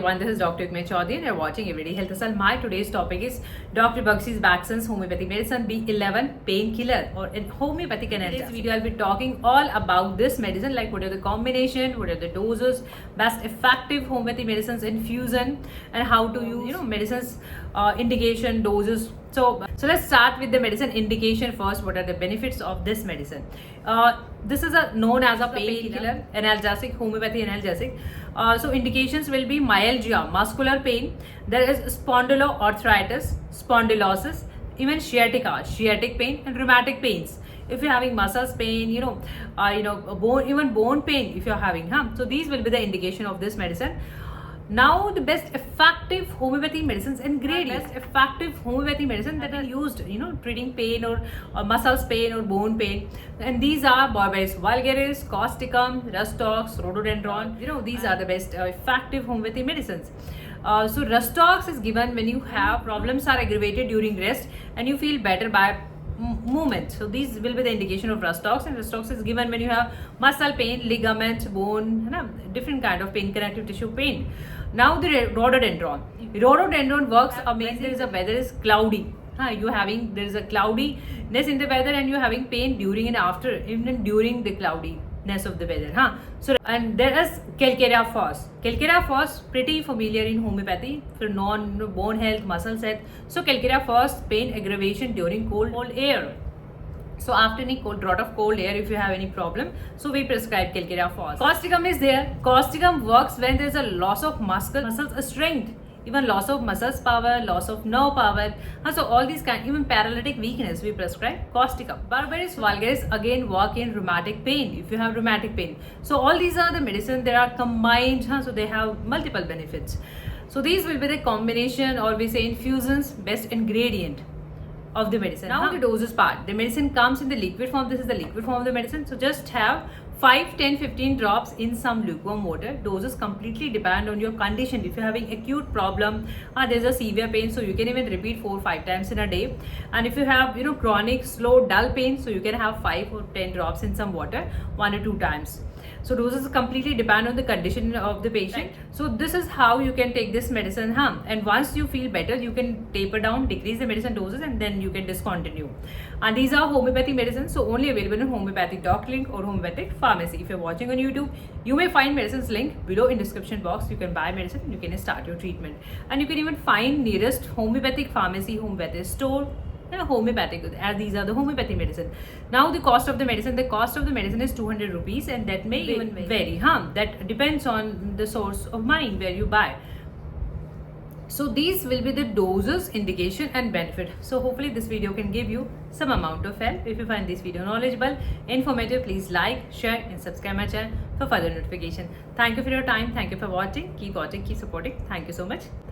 Everyone, this is Dr. Ukme Chaudhary and you're watching Everyday Health Asal. My today's topic is Dr. Bagchi's Baxon's Homeopathy Medicine B11 Painkiller or in homeopathic analgesic. In this video, I'll be talking all about this medicine, like what are the combination, what are the doses, best effective homeopathy medicines infusion, and how to use medicines indication, doses. So let's start with the medicine indication first. What are the benefits of this medicine? This is known as a painkiller, analgesic, homeopathy analgesic. So indications will be myalgia, muscular pain. There is spondyloarthritis, spondylosis, even sciatic pain, and rheumatic pains. If you're having muscles pain, bone pain, if you're having, so these will be the indication of this medicine. Now the best effective homeopathy medicines ingredients. Best effective homeopathy medicine that are used, treating pain or muscles pain or bone pain. And these are Borbaris vulgaris, causticum, rustox, rhododendron. These are the best effective homeopathy medicines. So rustox is given when you have problems are aggravated during rest and you feel better by movement. So these will be the indication of rustox, and rustox is given when you have muscle pain, ligament, bone, different kind of pain, connective tissue pain. Now the rhododendron works amazing. There is a weather is cloudy. There is a cloudiness in the weather and you're having pain during and after, even during the cloudiness of the weather. So and there is Calcarea fos. Calcarea fos pretty familiar in homeopathy for non-bone health, muscle health. So Calcarea fos pain aggravation during cold air. So after any draught of cold air, if you have any problem, so we prescribe Calcarea fos. Causticum is there. Causticum works when there is a loss of muscle strength, even loss of muscles power, loss of nerve power. So all these even paralytic weakness, we prescribe causticum. Borbaris vulgaris again work in rheumatic pain, if you have rheumatic pain. So all these are the medicine that are combined, so they have multiple benefits. So these will be the combination, or we say infusions, best ingredient of the medicine. Now the doses part. The medicine comes in the liquid form. This is the liquid form of the medicine. So just have 5, 10, 15 drops in some lukewarm water. Doses completely depend on your condition. If you're having acute problem, there's a severe pain, so you can even repeat 4 or 5 times in a day. And if you have chronic, slow, dull pain, so you can have 5 or 10 drops in some water 1 or 2 times. So doses completely depend on the condition of the patient. Right. So this is how you can take this medicine. And once you feel better, you can taper down, decrease the medicine doses, and then you can discontinue. And these are homeopathy medicines, so only available in homeopathic doctor link or homeopathic pharmacy. If you're watching on YouTube, you may find medicines link below in description box. You can buy medicine and you can start your treatment. And you can even find nearest homeopathic pharmacy, homeopathic store, homeopathic, as these are the homeopathy medicine. Now the cost of the medicine is 200 rupees, and that may even vary. That depends on the source of mine where you buy. So these will be the doses, indication and benefit. So hopefully this video can give you some amount of help. If you find this video knowledgeable, informative, please like, share and subscribe my channel for further notification. Thank you for your time. Thank you for watching. Keep watching, keep supporting. Thank you so much.